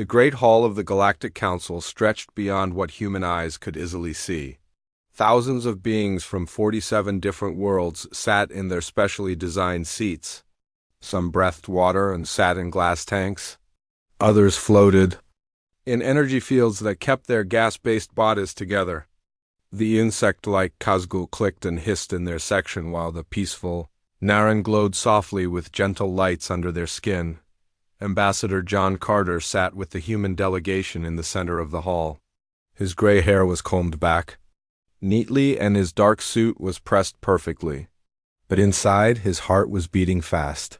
The great hall of the Galactic Council stretched beyond what human eyes could easily see. Thousands of beings from 47 different worlds sat in their specially designed seats. Some breathed water and sat in glass tanks. Others floated in energy fields that kept their gas-based bodies together. The insect-like Kazgul clicked and hissed in their section while the peaceful Naren glowed softly with gentle lights under their skin. Ambassador John Carter sat with the human delegation in the center of the hall. His gray hair was combed back neatly and his dark suit was pressed perfectly. But inside, his heart was beating fast.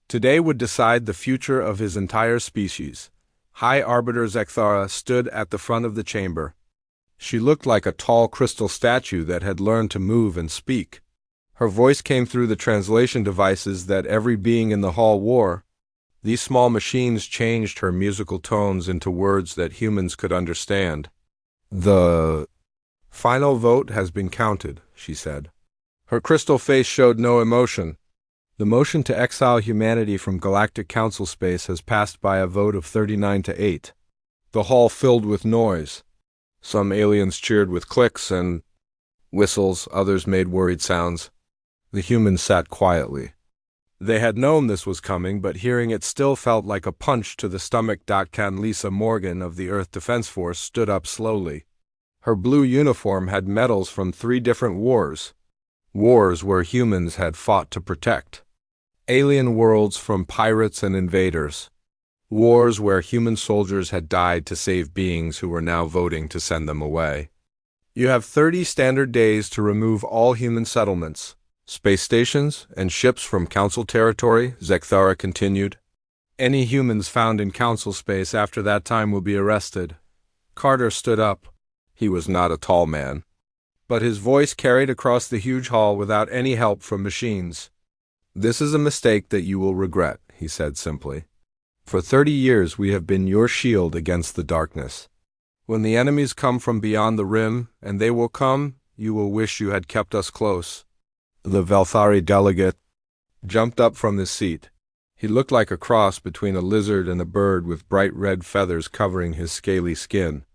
Today would decide the future of his entire species. High Arbiter Zekthara stood at the front of the chamber. She looked like a tall crystal statue that had learned to move and speak. Her voice came through the translation devices that every being in the hall wore. These small machines changed her musical tones into words that humans could understand. "The final vote has been counted," she said. Her crystal face showed no emotion. "The motion to exile humanity from Galactic Council space has passed by a vote of 39-8. The hall filled with noise. Some aliens cheered with clicks and whistles, others made worried sounds. The humans sat quietly. They had known this was coming, but hearing it still felt like a punch to the stomach. Lisa Morgan of the Earth Defense Force stood up slowly. Her blue uniform had medals from 3 different wars. Wars where humans had fought to protect. Alien worlds from pirates and invaders. Wars where human soldiers had died to save beings who were now voting to send them away. "You have 30 standard days to remove all human settlements, space stations, and ships from Council territory," Zekthara continued. "Any humans found in Council space after that time will be arrested." Carter stood up. He was not a tall man, but his voice carried across the huge hall without any help from machines. "This is a mistake that you will regret," he said simply. "For 30 years we have been your shield against the darkness. When the enemies come from beyond the rim, and they will come, you will wish you had kept us close." The Velthari delegate jumped up from his seat. He looked like a cross between a lizard and a bird with bright red feathers covering his scaly skin.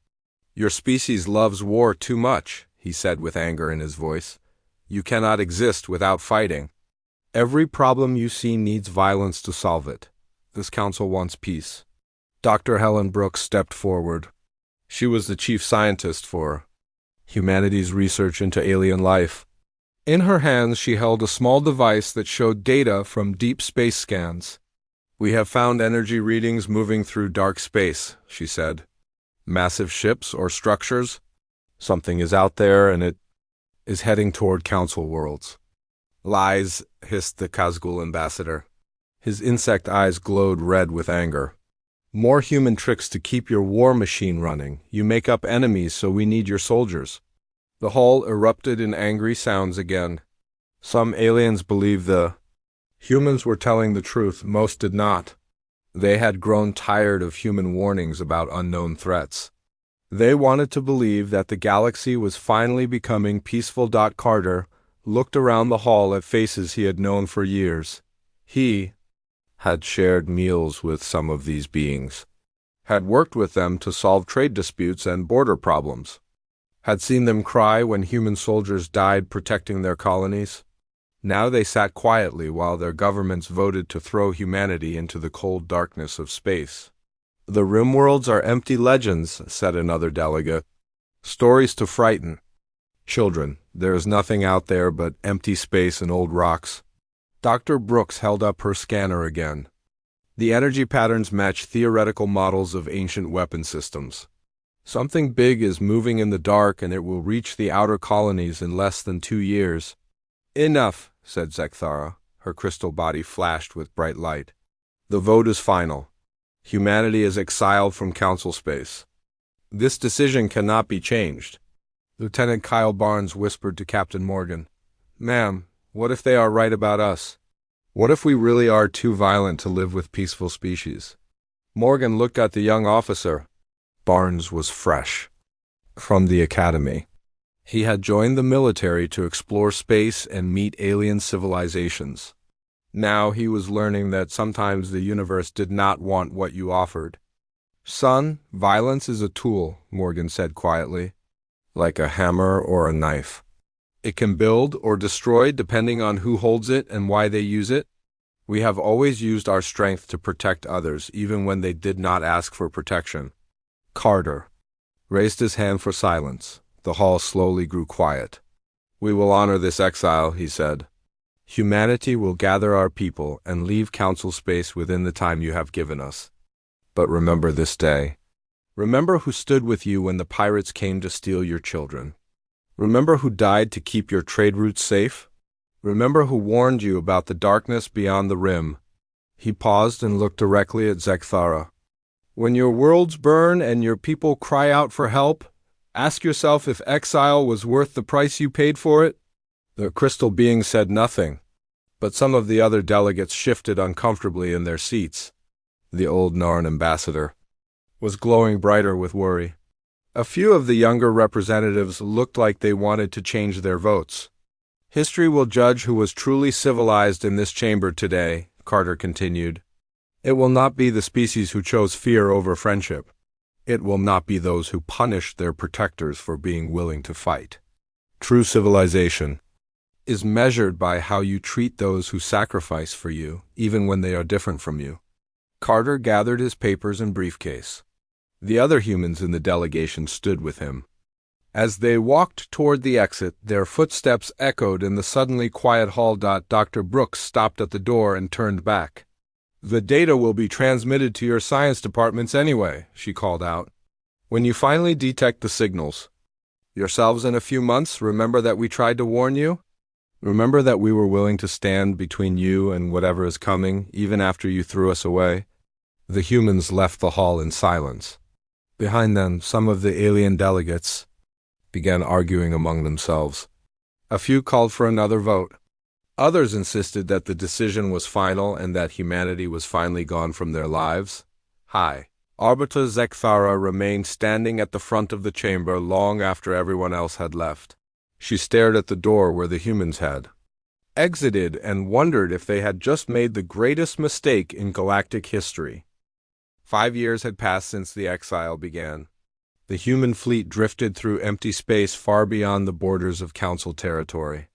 "Your species loves war too much," he said with anger in his voice. "You cannot exist without fighting. Every problem you see needs violence to solve it. This council wants peace." Dr. Helen Brooks stepped forward. She was the chief scientist for humanity's research into alien life. In her hands she held a small device that showed data from deep space scans. "We have found energy readings moving through dark space," she said. "Massive ships or structures. Something is out there and it is heading toward Council worlds." "Lies," hissed the Kazgul ambassador. His insect eyes glowed red with anger. "More human tricks to keep your war machine running. You make up enemies, so we need your soldiers." The hall erupted in angry sounds again. Some aliens believed the humans were telling the truth, most did not. They had grown tired of human warnings about unknown threats. They wanted to believe that the galaxy was finally becoming peaceful. Carter looked around the hall at faces he had known for years. He had shared meals with some of these beings, had worked with them to solve trade disputes and border problems, had seen them cry when human soldiers died protecting their colonies. Now they sat quietly while their governments voted to throw humanity into the cold darkness of space. "The rim worlds are empty legends," said another delegate. "Stories to frighten children. There is nothing out there but empty space and old rocks." Dr. Brooks held up her scanner again. The energy patterns match theoretical models of ancient weapon systems. "Something big is moving in the dark and it will reach the outer colonies in less than 2 years. "Enough," said Zekthara. Her crystal body flashed with bright light. "The vote is final. Humanity is exiled from Council space. This decision cannot be changed." Lieutenant Kyle Barnes whispered to Captain Morgan, "Ma'am, what if they are right about us? What if we really are too violent to live with peaceful species?" Morgan looked at the young officer. Barnes was fresh from the academy. He had joined the military to explore space and meet alien civilizations. Now he was learning that sometimes the universe did not want what you offered. Son, violence is a tool, Morgan said quietly, like a hammer or a knife. It can build or destroy depending on who holds it and why they use it. We have always used our strength to protect others, even when they did not ask for protection. Carter raised his hand for silence. The hall slowly grew quiet. We will honor this exile, he said. Humanity will gather our people and leave council space within the time you have given us. But remember this day. Remember who stood with you when the pirates came to steal your children. Remember who died to keep your trade routes safe. Remember who warned you about the darkness beyond the rim. He paused and looked directly at Zekthara. When your worlds burn and your people cry out for help, ask yourself if exile was worth the price you paid for it. The crystal being said nothing, but some of the other delegates shifted uncomfortably in their seats. The old Narn ambassador was glowing brighter with worry. A few of the younger representatives looked like they wanted to change their votes. History will judge who was truly civilized in this chamber today, Carter continued. It will not be the species who chose fear over friendship. It will not be those who punished their protectors for being willing to fight. True civilization is measured by how you treat those who sacrifice for you, even when they are different from you. Carter gathered his papers and briefcase. The other humans in the delegation stood with him. As they walked toward the exit, their footsteps echoed in the suddenly quiet hall. Dr. Brooks stopped at the door and turned back. The data will be transmitted to your science departments anyway, she called out. When you finally detect the signals, yourselves in a few months, remember that we tried to warn you? Remember that we were willing to stand between you and whatever is coming, even after you threw us away? The humans left the hall in silence. Behind them, some of the alien delegates began arguing among themselves. A few called for another vote. Others insisted that the decision was final and that humanity was finally gone from their lives. Hi. Arbiter Zekthara remained standing at the front of the chamber long after everyone else had left. She stared at the door where the humans had exited and wondered if they had just made the greatest mistake in galactic history. 5 years had passed since the exile began. The human fleet drifted through empty space far beyond the borders of Council territory.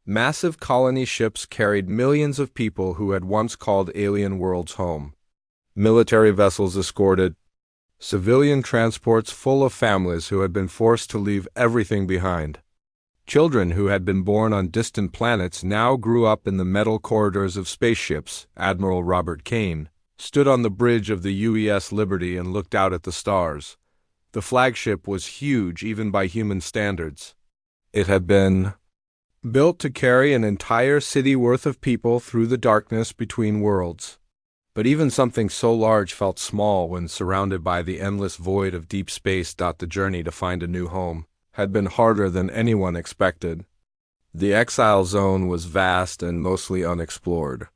Massive colony ships carried millions of people who had once called alien worlds home. Military vessels escorted civilian transports full of families who had been forced to leave everything behind. Children who had been born on distant planets now grew up in the metal corridors of spaceships. Admiral Robert Kane stood on the bridge of the UES Liberty and looked out at the stars. The flagship was huge even by human standards. It had been built to carry an entire city worth of people through the darkness between worlds. But even something so large felt small when surrounded by the endless void of deep space. The journey to find a new home had been harder than anyone expected. The exile zone was vast and mostly unexplored.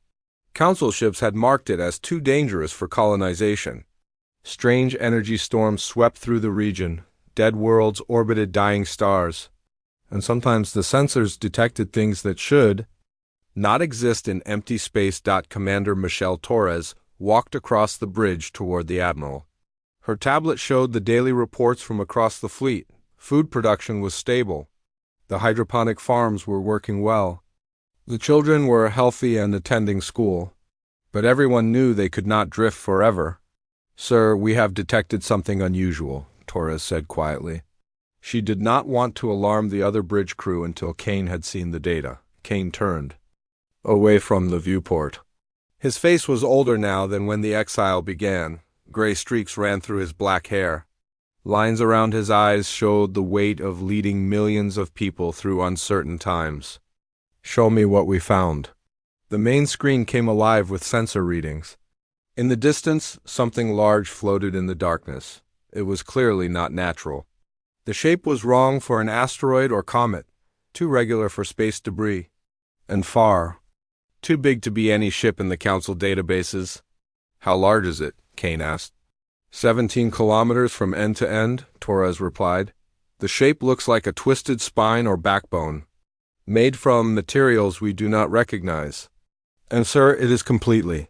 Council ships had marked it as too dangerous for colonization. Strange energy storms swept through the region. Dead worlds orbited dying stars. And sometimes the sensors detected things that should not exist in empty space. Commander Michelle Torres walked across the bridge toward the Admiral. Her tablet showed the daily reports from across the fleet. Food production was stable. The hydroponic farms were working well. The children were healthy and attending school. But everyone knew they could not drift forever. Sir, we have detected something unusual, Torres said quietly. She did not want to alarm the other bridge crew until Kane had seen the data. Kane turned away from the viewport. His face was older now than when the exile began. Gray streaks ran through his black hair. Lines around his eyes showed the weight of leading millions of people through uncertain times. Show me what we found. The main screen came alive with sensor readings. In the distance, something large floated in the darkness. It was clearly not natural. The shape was wrong for an asteroid or comet, too regular for space debris, and far too big to be any ship in the Council databases. How large is it? Kane asked. 17 kilometers from end to end, Torres replied. The shape looks like a twisted spine or backbone, made from materials we do not recognize. And sir, it is completely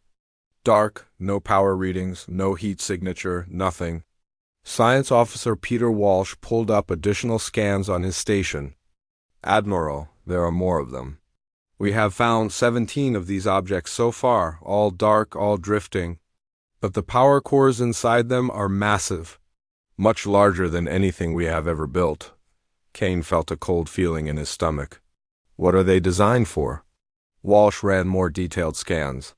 Dark, no power readings, no heat signature, nothing. Science Officer Peter Walsh pulled up additional scans on his station. Admiral, there are more of them. We have found 17 of these objects so far, all dark, all drifting. But the power cores inside them are massive, much larger than anything we have ever built. Kane felt a cold feeling in his stomach. What are they designed for? Walsh ran more detailed scans.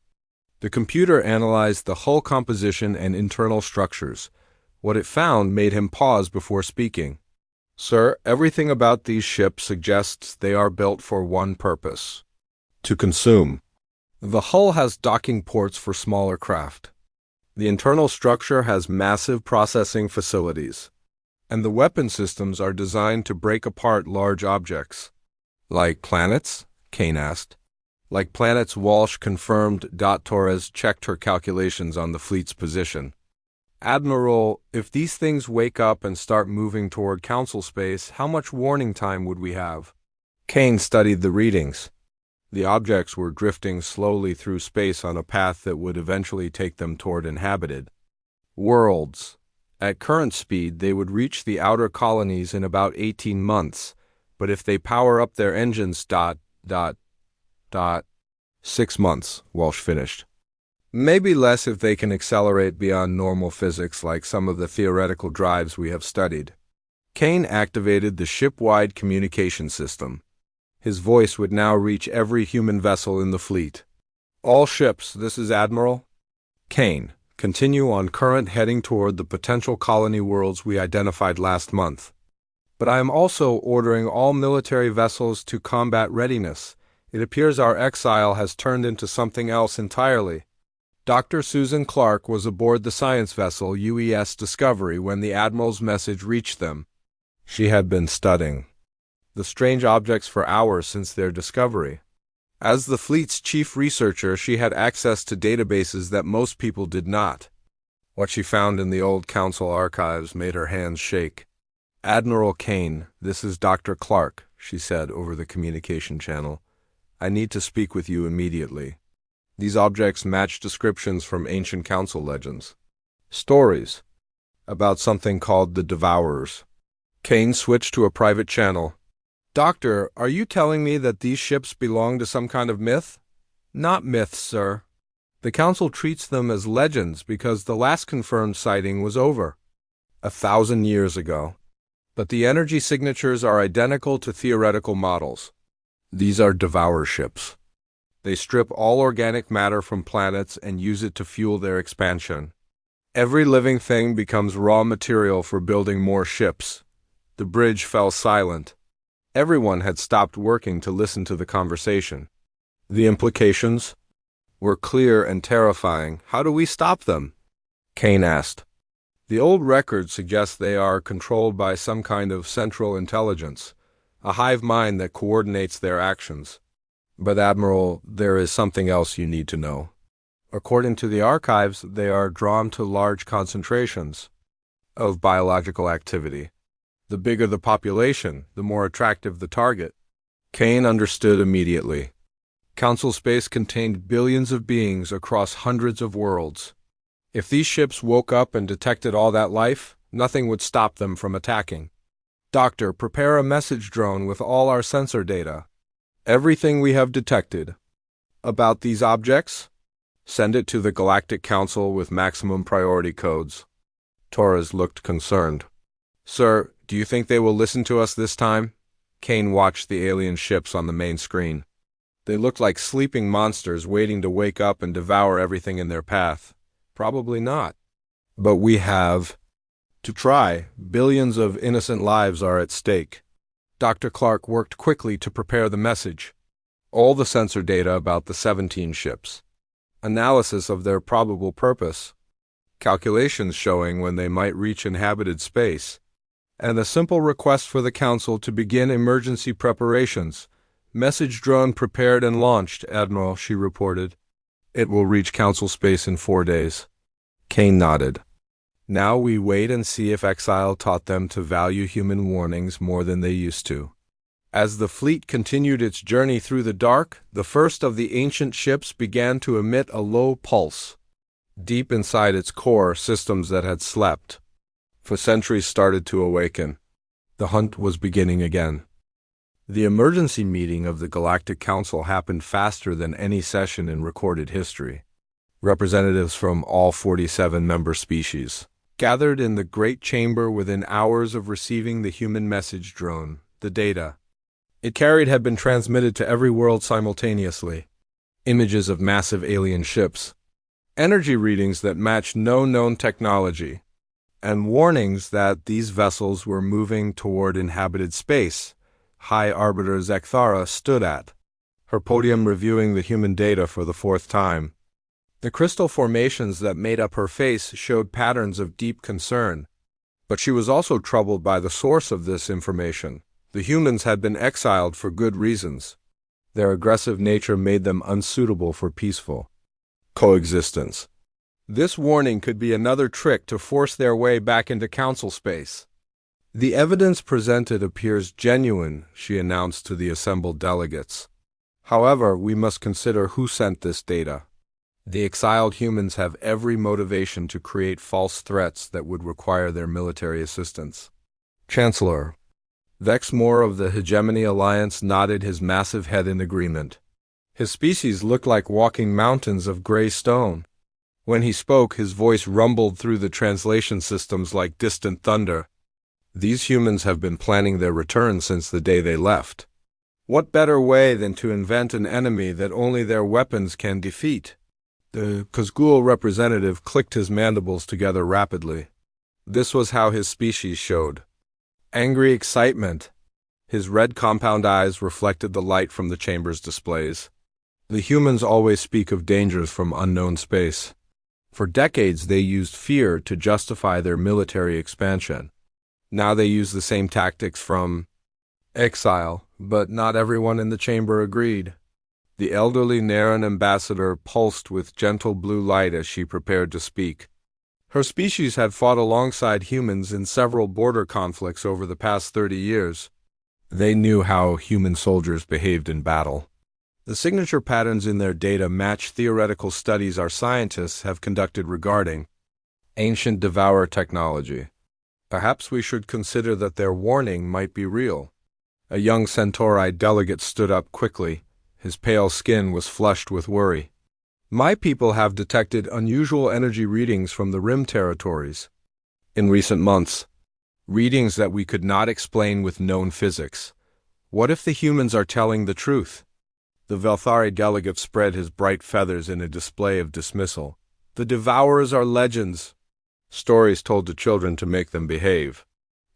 The computer analyzed the hull composition and internal structures. What it found made him pause before speaking. Sir, everything about these ships suggests they are built for one purpose: to consume. The hull has docking ports for smaller craft. The internal structure has massive processing facilities. And the weapon systems are designed to break apart large objects. Like planets? Kane asked. Like planets, Walsh confirmed. Torres checked her calculations on the fleet's position. Admiral, if these things wake up and start moving toward Council space, how much warning time would we have? Kane studied the readings. The objects were drifting slowly through space on a path that would eventually take them toward inhabited worlds. At current speed, they would reach the outer colonies in about 18 months, but if they power up their engines, 6 months, Walsh finished. Maybe less if they can accelerate beyond normal physics like some of the theoretical drives we have studied. Kane activated the ship-wide communication system. His voice would now reach every human vessel in the fleet. All ships, this is Admiral. Kane, continue on current heading toward the potential colony worlds we identified last month. But I am also ordering all military vessels to combat readiness. It appears our exile has turned into something else entirely. Dr. Susan Clark was aboard the science vessel UES Discovery when the Admiral's message reached them. She had been studying the strange objects for hours since their discovery. As the fleet's chief researcher, she had access to databases that most people did not. What she found in the old Council archives made her hands shake. Admiral Kane, this is Dr. Clark, she said over the communication channel. I need to speak with you immediately. These objects match descriptions from ancient Council legends. Stories about something called the Devourers. Kane switched to a private channel. Doctor, are you telling me that these ships belong to some kind of myth? Not myths, sir. The Council treats them as legends because the last confirmed sighting was over 1,000 years ago. But the energy signatures are identical to theoretical models. These are Devourer ships. They strip all organic matter from planets and use it to fuel their expansion. Every living thing becomes raw material for building more ships. The bridge fell silent. Everyone had stopped working to listen to the conversation. The implications were clear and terrifying. How do we stop them? Kane asked. The old records suggest they are controlled by some kind of central intelligence, a hive mind that coordinates their actions. But, Admiral, there is something else you need to know. According to the archives, they are drawn to large concentrations of biological activity. The bigger the population, the more attractive the target. Kane understood immediately. Council space contained billions of beings across hundreds of worlds. If these ships woke up and detected all that life, nothing would stop them from attacking. Doctor, prepare a message drone with all our sensor data. Everything we have detected about these objects, send it to the Galactic Council with maximum priority codes. Torres looked concerned. Sir, do you think they will listen to us this time? Kane watched the alien ships on the main screen. They looked like sleeping monsters waiting to wake up and devour everything in their path. Probably not. But we have to try. Billions of innocent lives are at stake. Dr. Clark worked quickly to prepare the message. All the sensor data about the 17 ships. Analysis of their probable purpose. Calculations showing when they might reach inhabited space. And a simple request for the Council to begin emergency preparations. Message drone prepared and launched, Admiral, she reported. It will reach Council space in 4 days. Kane nodded. Now we wait and see if Exiled taught them to value human warnings more than they used to. As the fleet continued its journey through the dark, the first of the ancient ships began to emit a low pulse. Deep inside its core, systems that had slept for centuries started to awaken. The hunt was beginning again. The emergency meeting of the Galactic Council happened faster than any session in recorded history. Representatives from all 47 member species gathered in the Great Chamber within hours of receiving the human message drone. The data it carried had been transmitted to every world simultaneously. Images of massive alien ships, energy readings that matched no known technology, and warnings that these vessels were moving toward inhabited space. High Arbiter Zekthara stood at her podium reviewing the human data for the fourth time. The crystal formations that made up her face showed patterns of deep concern, but she was also troubled by the source of this information. The humans had been exiled for good reasons. Their aggressive nature made them unsuitable for peaceful coexistence. This warning could be another trick to force their way back into council space. The evidence presented appears genuine, she announced to the assembled delegates. However, we must consider who sent this data. The exiled humans have every motivation to create false threats that would require their military assistance. Chancellor Vexmore of the Hegemony Alliance nodded his massive head in agreement. His species looked like walking mountains of gray stone. When he spoke, his voice rumbled through the translation systems like distant thunder. These humans have been planning their return since the day they left. What better way than to invent an enemy that only their weapons can defeat? The Kazgul representative clicked his mandibles together rapidly. This was how his species showed angry excitement. His red compound eyes reflected the light from the chamber's displays. The humans always speak of dangers from unknown space. For decades they used fear to justify their military expansion. Now they use the same tactics from exile, but not everyone in the chamber agreed. The elderly Naren ambassador pulsed with gentle blue light as she prepared to speak. Her species had fought alongside humans in several border conflicts over the past 30 years. They knew how human soldiers behaved in battle. The signature patterns in their data match theoretical studies our scientists have conducted regarding ancient devourer technology. Perhaps we should consider that their warning might be real. A young Centauri delegate stood up quickly. His pale skin was flushed with worry. My people have detected unusual energy readings from the Rim territories in recent months. Readings that we could not explain with known physics. What if the humans are telling the truth? The Velthari delegate spread his bright feathers in a display of dismissal. The devourers are legends. Stories told to children to make them behave.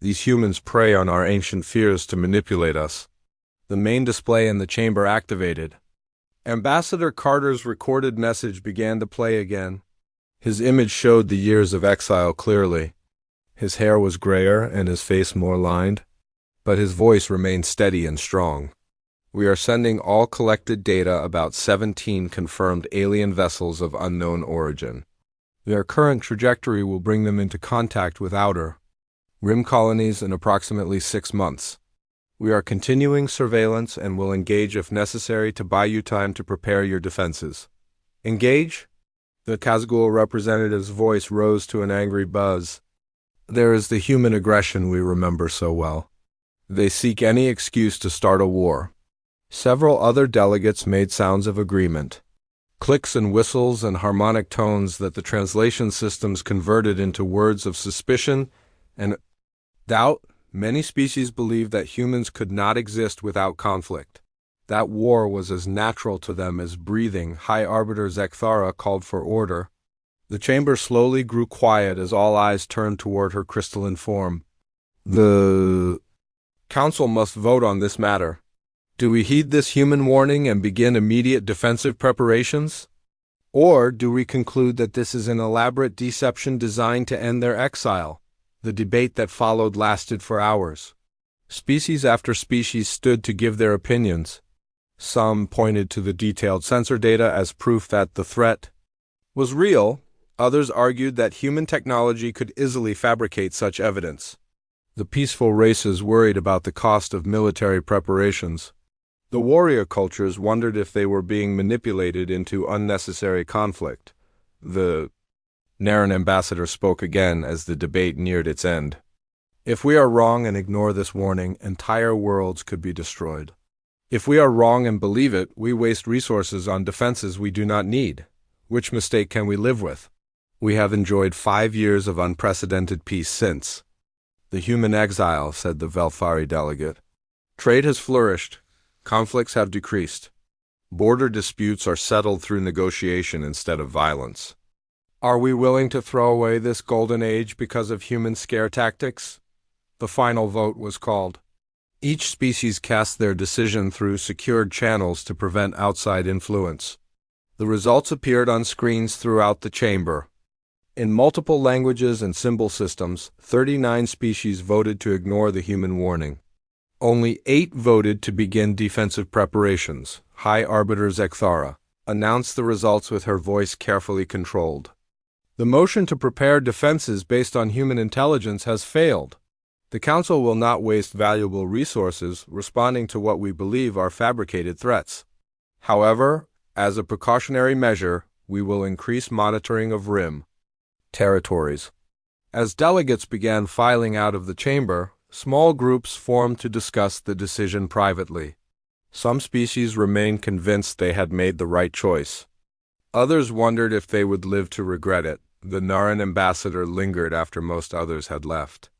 These humans prey on our ancient fears to manipulate us. The main display in the chamber activated. Ambassador Carter's recorded message began to play again. His image showed the years of exile clearly. His hair was grayer and his face more lined, but his voice remained steady and strong. We are sending all collected data about 17 confirmed alien vessels of unknown origin. Their current trajectory will bring them into contact with outer Rim colonies in approximately 6 months. We are continuing surveillance and will engage if necessary to buy you time to prepare your defenses. Engage? The Kazgul representative's voice rose to an angry buzz. There is the human aggression we remember so well. They seek any excuse to start a war. Several other delegates made sounds of agreement. Clicks and whistles and harmonic tones that the translation systems converted into words of suspicion and doubt. Many species believed that humans could not exist without conflict. That war was as natural to them as breathing. High Arbiter Zekthara called for order. The chamber slowly grew quiet as all eyes turned toward her crystalline form. The council must vote on this matter. Do we heed this human warning and begin immediate defensive preparations? Or do we conclude that this is an elaborate deception designed to end their exile? The debate that followed lasted for hours. Species after species stood to give their opinions. Some pointed to the detailed sensor data as proof that the threat was real. Others argued that human technology could easily fabricate such evidence. The peaceful races worried about the cost of military preparations. The warrior cultures wondered if they were being manipulated into unnecessary conflict. The Narration ambassador spoke again as the debate neared its end. If we are wrong and ignore this warning, entire worlds could be destroyed. If we are wrong and believe it, we waste resources on defenses we do not need. Which mistake can we live with? We have enjoyed 5 years of unprecedented peace since the human exile, said the Velfari delegate. Trade has flourished. Conflicts have decreased. Border disputes are settled through negotiation instead of violence. Are we willing to throw away this golden age because of human scare tactics? The final vote was called. Each species cast their decision through secured channels to prevent outside influence. The results appeared on screens throughout the chamber. In multiple languages and symbol systems, 39 species voted to ignore the human warning. Only 8 voted to begin defensive preparations. High Arbiter Zekthara announced the results with her voice carefully controlled. The motion to prepare defenses based on human intelligence has failed. The Council will not waste valuable resources responding to what we believe are fabricated threats. However, as a precautionary measure, we will increase monitoring of RIM territories. As delegates began filing out of the chamber, small groups formed to discuss the decision privately. Some species remained convinced they had made the right choice. Others wondered if they would live to regret it. The Narration ambassador lingered after most others had left.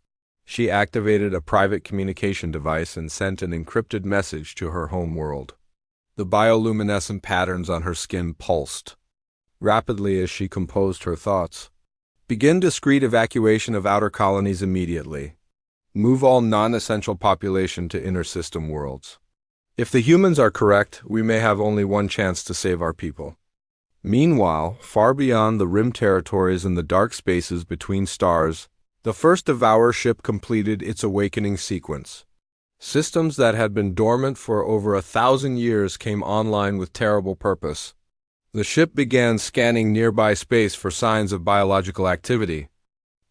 She activated a private communication device and sent an encrypted message to her home world. The bioluminescent patterns on her skin pulsed rapidly as she composed her thoughts. Begin discreet evacuation of outer colonies immediately. Move all non-essential population to inner system worlds. If the humans are correct, we may have only one chance to save our people. Meanwhile, far beyond the RIM territories and the dark spaces between stars, the first Devourer ship completed its awakening sequence. Systems that had been dormant for over 1,000 years came online with terrible purpose. The ship began scanning nearby space for signs of biological activity.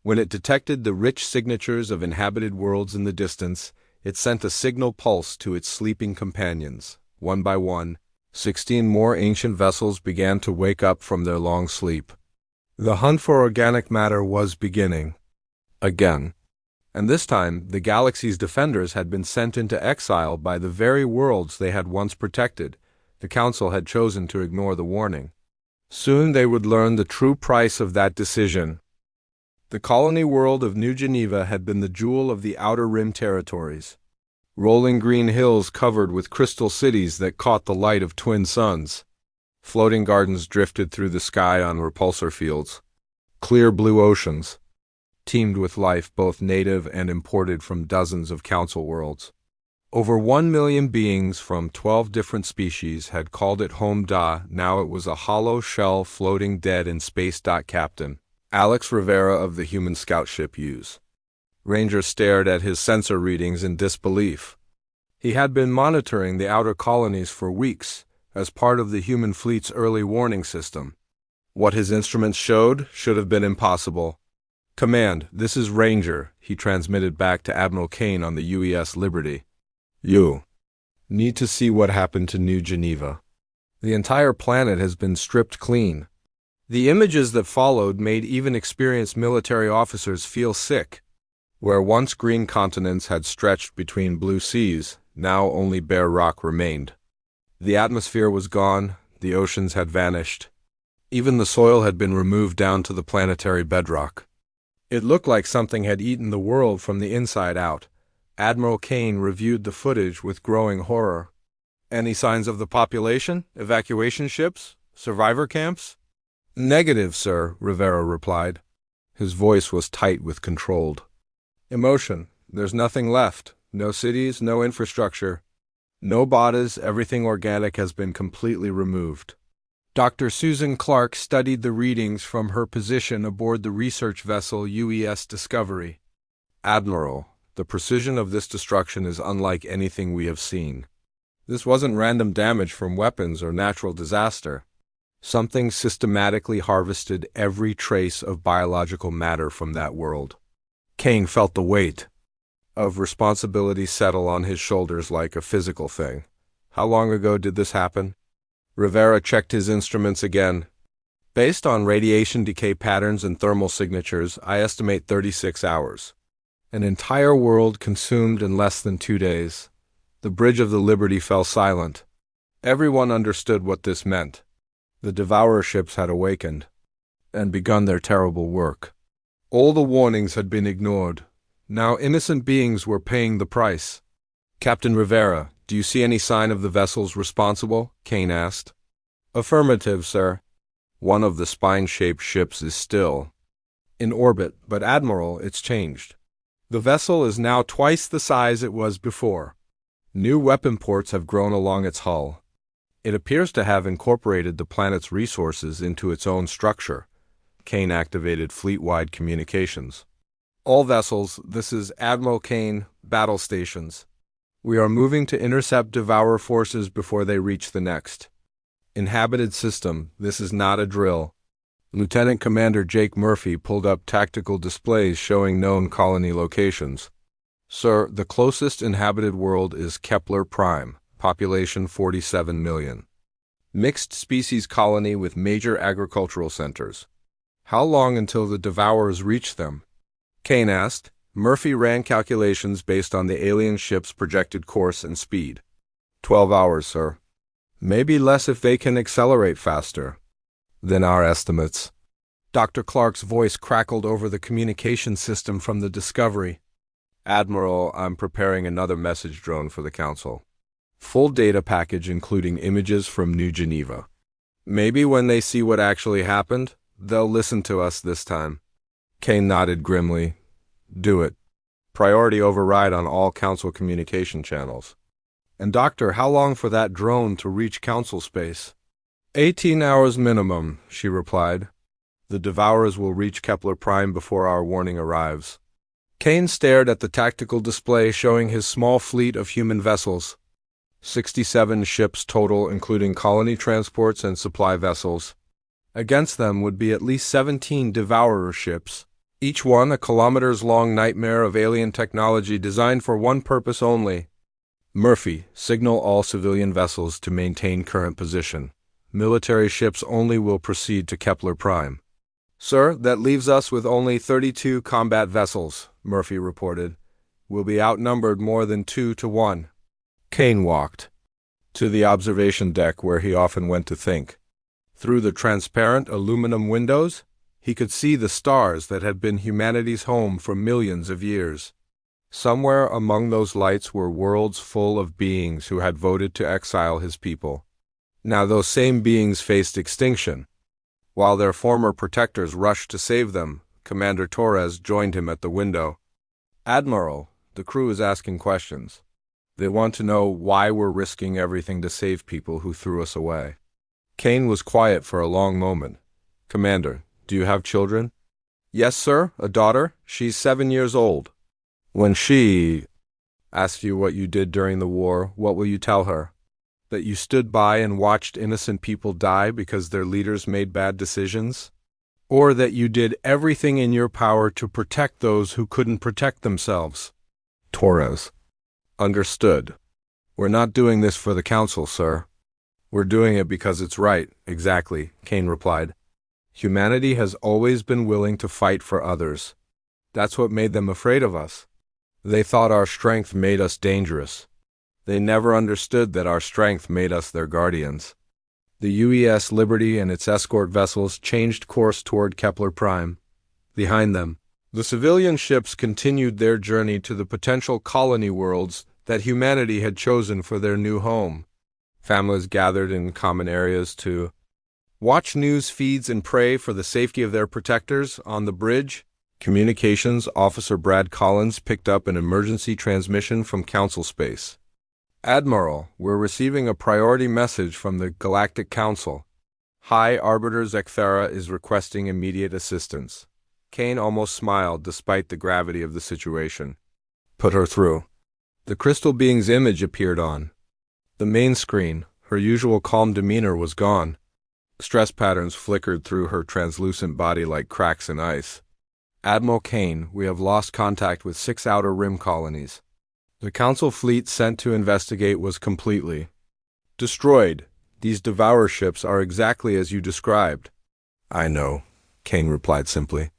When it detected the rich signatures of inhabited worlds in the distance, it sent a signal pulse to its sleeping companions. One by one, 16 more ancient vessels began to wake up from their long sleep. The hunt for organic matter was beginning. Again. And this time, the galaxy's defenders had been sent into exile by the very worlds they had once protected. The Council had chosen to ignore the warning. Soon they would learn the true price of that decision. The colony world of New Geneva had been the jewel of the Outer Rim territories. Rolling green hills covered with crystal cities that caught the light of twin suns. Floating gardens drifted through the sky on repulsor fields. Clear blue oceans teemed with life, both native and imported from dozens of Council worlds. Over 1 million beings from 12 different species had called it home. Now it was a hollow shell floating dead in space. Captain Alex Rivera of the human scout ship Use. Ranger stared at his sensor readings in disbelief. He had been monitoring the outer colonies for weeks as part of the human fleet's early warning system. What his instruments showed should have been impossible. Command, this is Ranger, he transmitted back to Admiral Kane on the UES Liberty. You need to see what happened to New Geneva. The entire planet has been stripped clean. The images that followed made even experienced military officers feel sick. Where once green continents had stretched between blue seas, now only bare rock remained. The atmosphere was gone, the oceans had vanished. Even the soil had been removed down to the planetary bedrock. It looked like something had eaten the world from the inside out. Admiral Kane reviewed the footage with growing horror. Any signs of the population? Evacuation ships? Survivor camps? Negative, sir, Rivera replied. His voice was tight with controlled emotion. There's nothing left. No cities, no infrastructure. No bodies, everything organic has been completely removed. Dr. Susan Clark studied the readings from her position aboard the research vessel UES Discovery. Admiral, the precision of this destruction is unlike anything we have seen. This wasn't random damage from weapons or natural disaster. Something systematically harvested every trace of biological matter from that world. Kane felt the weight of responsibility settle on his shoulders like a physical thing. How long ago did this happen? Rivera checked his instruments again. Based on radiation decay patterns and thermal signatures, I estimate 36 hours. An entire world consumed in less than 2 days. The Bridge of the Liberty fell silent. Everyone understood what this meant. The devourer ships had awakened and begun their terrible work. All the warnings had been ignored. Now innocent beings were paying the price. Captain Rivera, do you see any sign of the vessels responsible? Kane asked. Affirmative, sir. One of the spine-shaped ships is still in orbit, but Admiral, it's changed. The vessel is now twice the size it was before. New weapon ports have grown along its hull. It appears to have incorporated the planet's resources into its own structure. Kane activated fleet-wide communications. All vessels, this is Admiral Kane, battle stations. We are moving to intercept devourer forces before they reach the next inhabited system. This is not a drill. Lieutenant Commander Jake Murphy pulled up tactical displays showing known colony locations. Sir, the closest inhabited world is Kepler Prime, population 47 million. Mixed species colony with major agricultural centers. How long until the devourers reach them? Kane asked. Murphy ran calculations based on the alien ship's projected course and speed. 12 hours, sir. Maybe less if they can accelerate faster than our estimates. Dr. Clark's voice crackled over the communication system from the Discovery. Admiral, I'm preparing another message drone for the Council. Full data package including images from New Geneva. Maybe when they see what actually happened, they'll listen to us this time. Kane nodded grimly. Do it. Priority override on all Council communication channels. And Doctor, how long for that drone to reach Council space? 18 hours minimum, she replied. The devourers will reach Kepler Prime before our warning arrives. Kane stared at the tactical display showing his small fleet of human vessels. 67 ships total, including colony transports and supply vessels. Against them would be at least 17 devourer ships, each one a kilometers-long nightmare of alien technology designed for one purpose only. Murphy, signal all civilian vessels to maintain current position. Military ships only will proceed to Kepler Prime. Sir, that leaves us with only 32 combat vessels, Murphy reported. We'll be outnumbered more than 2 to 1. Kane walked to the observation deck where he often went to think. Through the transparent aluminum windows, he could see the stars that had been humanity's home for millions of years. Somewhere among those lights were worlds full of beings who had voted to exile his people. Now those same beings faced extinction. While their former protectors rushed to save them, Commander Torres joined him at the window. Admiral, the crew is asking questions. They want to know why we're risking everything to save people who threw us away. Kane was quiet for a long moment. Commander, do you have children? Yes, sir, a daughter. She's 7 years old. When she asks you what you did during the war, what will you tell her? That you stood by and watched innocent people die because their leaders made bad decisions? Or that you did everything in your power to protect those who couldn't protect themselves? Torres. Understood. We're not doing this for the Council, sir. We're doing it because it's right. Exactly, Kane replied. Humanity has always been willing to fight for others. That's what made them afraid of us. They thought our strength made us dangerous. They never understood that our strength made us their guardians. The UES Liberty and its escort vessels changed course toward Kepler Prime. Behind them, the civilian ships continued their journey to the potential colony worlds that humanity had chosen for their new home. Families gathered in common areas to watch news feeds and pray for the safety of their protectors. On the bridge, Communications Officer Brad Collins picked up an emergency transmission from Council space. Admiral, we're receiving a priority message from the Galactic Council. High Arbiter Zekthera is requesting immediate assistance. Kane almost smiled despite the gravity of the situation. Put her through. The crystal being's image appeared on the main screen. Her usual calm demeanor was gone. Stress patterns flickered through her translucent body like cracks in ice. Admiral Kane, we have lost contact with 6 outer rim colonies. The Council fleet sent to investigate was completely destroyed. These devourer ships are exactly as you described. I know, Kane replied simply.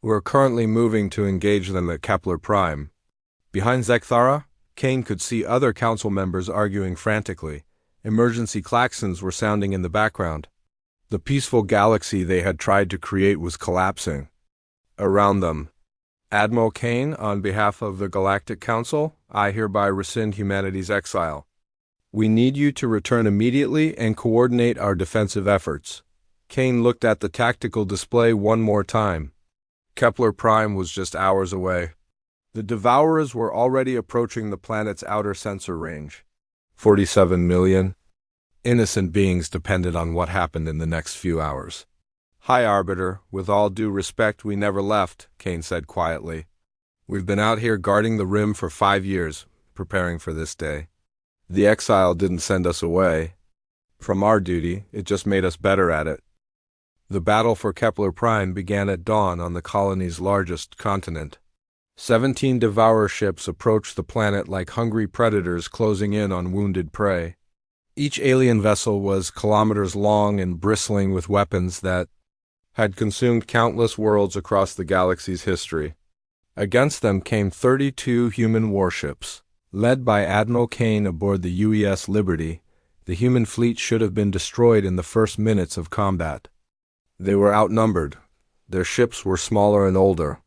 We're currently moving to engage them at Kepler Prime. Behind Zekthara, Kane could see other council members arguing frantically. Emergency klaxons were sounding in the background. The peaceful galaxy they had tried to create was collapsing. Around them, Admiral Kane, on behalf of the Galactic Council, I hereby rescind humanity's exile. We need you to return immediately and coordinate our defensive efforts. Kane looked at the tactical display one more time. Kepler Prime was just hours away. The Devourers were already approaching the planet's outer sensor range. 47 million innocent beings depended on what happened in the next few hours. High Arbiter, with all due respect, we never left, Kane said quietly. We've been out here guarding the rim for 5 years, preparing for this day. The exile didn't send us away. From our duty, it just made us better at it. The battle for Kepler Prime began at dawn on the colony's largest continent. 17 Devourer ships approached the planet like hungry predators closing in on wounded prey. Each alien vessel was kilometers long and bristling with weapons that had consumed countless worlds across the galaxy's history. Against them came 32 human warships. Led by Admiral Kane aboard the UES Liberty, the human fleet should have been destroyed in the first minutes of combat. They were outnumbered. Their ships were smaller and older.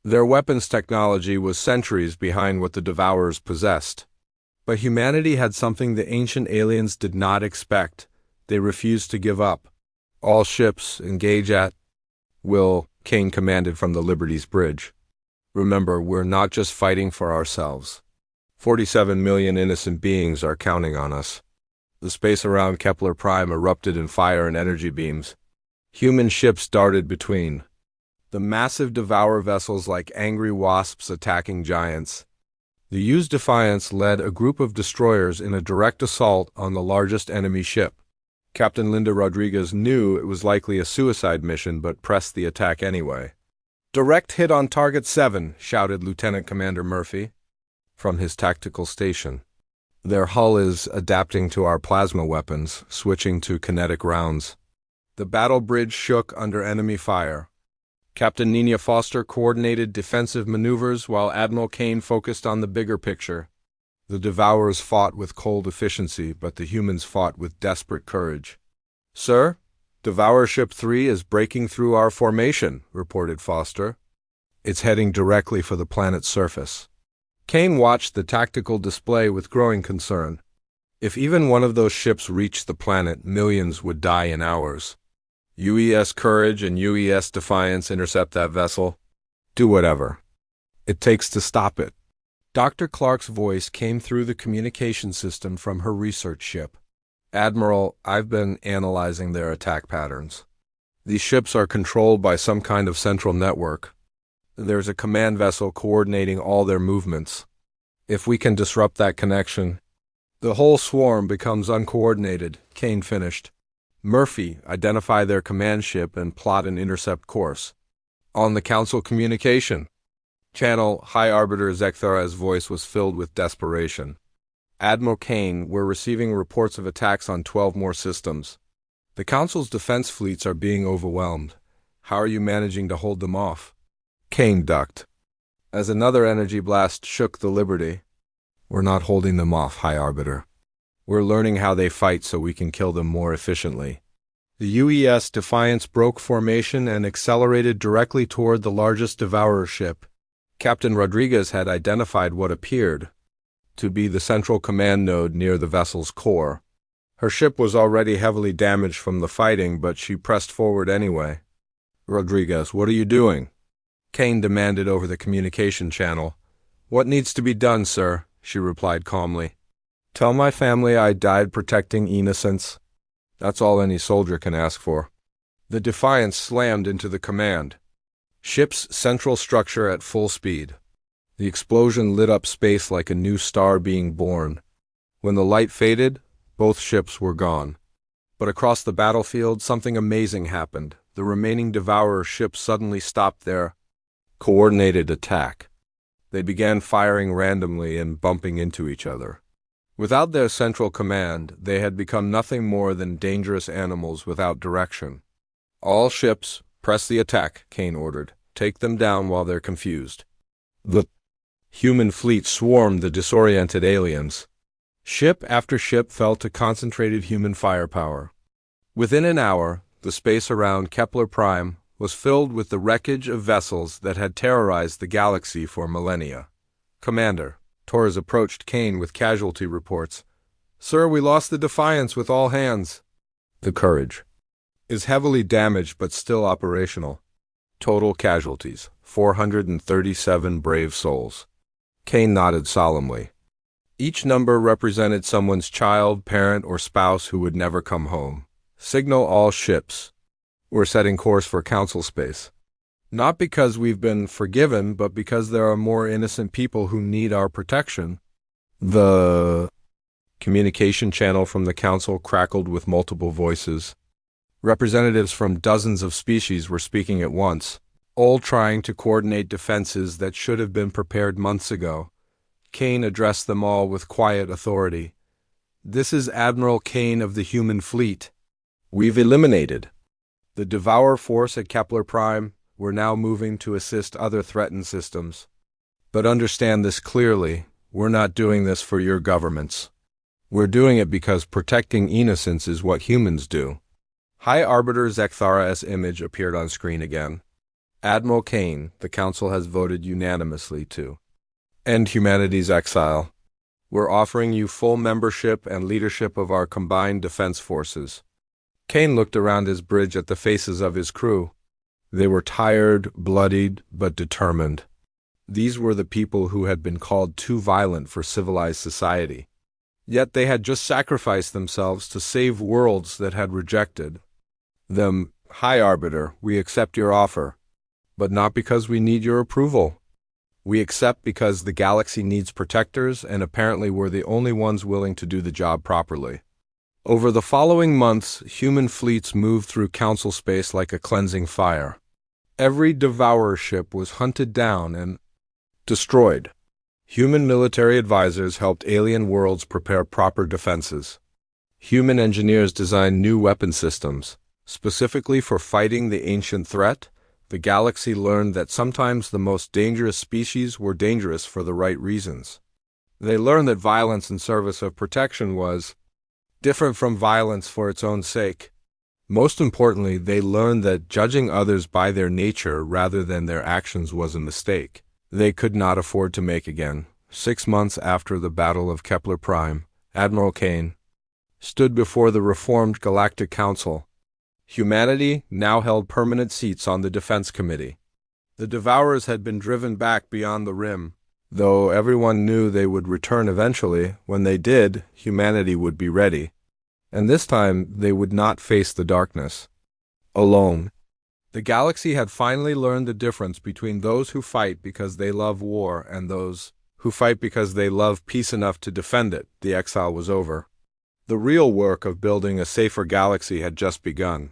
Their weapons technology was centuries behind what the Devourers possessed. But humanity had something the ancient aliens did not expect. They refused to give up. All ships engage at will, Kane commanded from the Liberty's bridge. Remember, we're not just fighting for ourselves. 47 million innocent beings are counting on us. The space around Kepler Prime erupted in fire and energy beams. Human ships darted between. The massive Devourer vessels like angry wasps attacking giants. The used Defiance led a group of destroyers in a direct assault on the largest enemy ship. Captain Linda Rodriguez knew it was likely a suicide mission but pressed the attack anyway. "Direct hit on Target 7, shouted Lieutenant Commander Murphy from his tactical station. Their hull is adapting to our plasma weapons, switching to kinetic rounds. The battle bridge shook under enemy fire. Captain Nina Foster coordinated defensive maneuvers while Admiral Kane focused on the bigger picture. The Devourers fought with cold efficiency, but the humans fought with desperate courage. "Sir, Devourer Ship 3 is breaking through our formation," reported Foster. "It's heading directly for the planet's surface." Kane watched the tactical display with growing concern. If even one of those ships reached the planet, millions would die in hours. UES Courage and UES Defiance intercept that vessel. Do whatever it takes to stop it. Dr. Clark's voice came through the communication system from her research ship. "Admiral, I've been analyzing their attack patterns. These ships are controlled by some kind of central network. There's a command vessel coordinating all their movements. If we can disrupt that connection, the whole swarm becomes uncoordinated," Kane finished. "Murphy, identify their command ship and plot an intercept course." "On the Council communication channel," High Arbiter Zekthara's voice was filled with desperation. "Admiral Kane, we're receiving reports of attacks on 12 more systems. The Council's defense fleets are being overwhelmed. How are you managing to hold them off?" Kane ducked as another energy blast shook the Liberty. "We're not holding them off, High Arbiter. We're learning how they fight so we can kill them more efficiently." The UES Defiance broke formation and accelerated directly toward the largest Devourer ship. Captain Rodriguez had identified what appeared to be the central command node near the vessel's core. Her ship was already heavily damaged from the fighting, but she pressed forward anyway. "Rodriguez, what are you doing?" Kane demanded over the communication channel. "What needs to be done, sir?" she replied calmly. "Tell my family I died protecting innocents. That's all any soldier can ask for." The Defiance slammed into the command ship's central structure at full speed. The explosion lit up space like a new star being born. When the light faded, both ships were gone. But across the battlefield, something amazing happened. The remaining Devourer ships suddenly stopped their coordinated attack. They began firing randomly and bumping into each other. Without their central command, they had become nothing more than dangerous animals without direction. All ships, press the attack, Kane ordered. Take them down while they're confused. The human fleet swarmed the disoriented aliens. Ship after ship fell to concentrated human firepower. Within an hour, the space around Kepler Prime was filled with the wreckage of vessels that had terrorized the galaxy for millennia. Commander, Torres approached Kane with casualty reports. Sir, we lost the Defiance with all hands. The Courage is heavily damaged but still operational. Total casualties, 437 brave souls. Kane nodded solemnly. Each number represented someone's child, parent, or spouse who would never come home. Signal all ships. We're setting course for Council space. Not because we've been forgiven, but because there are more innocent people who need our protection. The communication channel from the Council crackled with multiple voices. Representatives from dozens of species were speaking at once, all trying to coordinate defenses that should have been prepared months ago. Kane addressed them all with quiet authority. This is Admiral Kane of the human fleet. We've eliminated the Devourer force at Kepler Prime. We're now moving to assist other threatened systems. But understand this clearly, we're not doing this for your governments. We're doing it because protecting innocence is what humans do. High Arbiter Zekthara's image appeared on screen again. Admiral Kane, the Council has voted unanimously to end humanity's exile. We're offering you full membership and leadership of our combined defense forces. Kane looked around his bridge at the faces of his crew. They were tired, bloodied, but determined. These were the people who had been called too violent for civilized society. Yet they had just sacrificed themselves to save worlds that had rejected them. High Arbiter, we accept your offer, but not because we need your approval. We accept because the galaxy needs protectors, and apparently we're the only ones willing to do the job properly. Over the following months, human fleets moved through Council space like a cleansing fire. Every Devourer ship was hunted down and destroyed. Human military advisors helped alien worlds prepare proper defenses. Human engineers designed new weapon systems. Specifically for fighting the ancient threat, the galaxy learned that sometimes the most dangerous species were dangerous for the right reasons. They learned that violence in service of protection was different from violence for its own sake. Most importantly, they learned that judging others by their nature rather than their actions was a mistake they could not afford to make again. 6 months after the Battle of Kepler Prime, Admiral Kane stood before the reformed Galactic Council. Humanity now held permanent seats on the Defense Committee. The Devourers had been driven back beyond the rim, though everyone knew they would return eventually. When they did, humanity would be ready. And this time, they would not face the darkness alone. The galaxy had finally learned the difference between those who fight because they love war and those who fight because they love peace enough to defend it. The exile was over. The real work of building a safer galaxy had just begun.